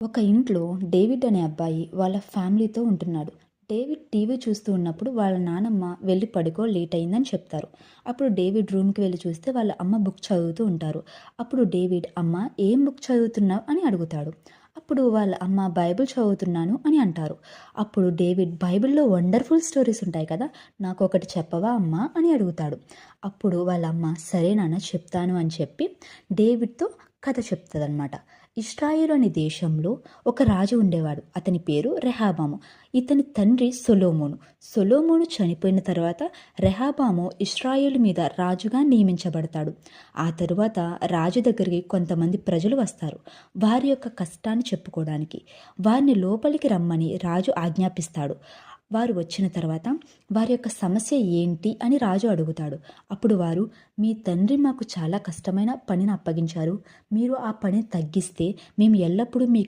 ఒక ఇంట్లో డేవిడ్ అనే అబ్బాయి వాళ్ళ ఫ్యామిలీతో ఉంటున్నాడు. డేవిడ్ టీవీ చూస్తూ ఉన్నప్పుడు వాళ్ళ నానమ్మ వెళ్ళి పడుకో లేట్ అయిందని చెప్తారు. అప్పుడు డేవిడ్ రూమ్కి వెళ్ళి చూస్తే వాళ్ళ అమ్మ బుక్ చదువుతూ ఉంటారు. అప్పుడు డేవిడ్ అమ్మ ఏం బుక్ చదువుతున్నావు అని అడుగుతాడు. అప్పుడు వాళ్ళ అమ్మ బైబిల్ చదువుతున్నాను అని అంటారు. అప్పుడు డేవిడ్ బైబిల్లో వండర్ఫుల్ స్టోరీస్ ఉంటాయి కదా, నాకు ఒకటి చెప్పవా అమ్మ అని అడుగుతాడు. అప్పుడు వాళ్ళ అమ్మ సరే నాన్న చెప్తాను అని చెప్పి డేవిడ్తో కథ చెప్తుందన్నమాట. ఇశ్రాయేలు అనే దేశంలో ఒక రాజు ఉండేవాడు. అతని పేరు రెహాబాము. ఇతని తండ్రి సొలొమోను. సొలొమోను చనిపోయిన తర్వాత రెహాబాము ఇశ్రాయేలు మీద రాజుగా నియమించబడతాడు. ఆ తరువాత రాజు దగ్గరికి కొంతమంది ప్రజలు వస్తారు, వారి యొక్క కష్టాన్ని చెప్పుకోవడానికి. వారిని లోపలికి రమ్మని రాజు ఆజ్ఞాపిస్తాడు. వారు వచ్చిన తర్వాత వారి యొక్క సమస్య ఏంటి అని రాజు అడుగుతాడు. అప్పుడు వారు, మీ తండ్రి మాకు చాలా కష్టమైన పనిని అప్పగించారు, మీరు ఆ పనిని తగ్గిస్తే మేము ఎల్లప్పుడూ మీ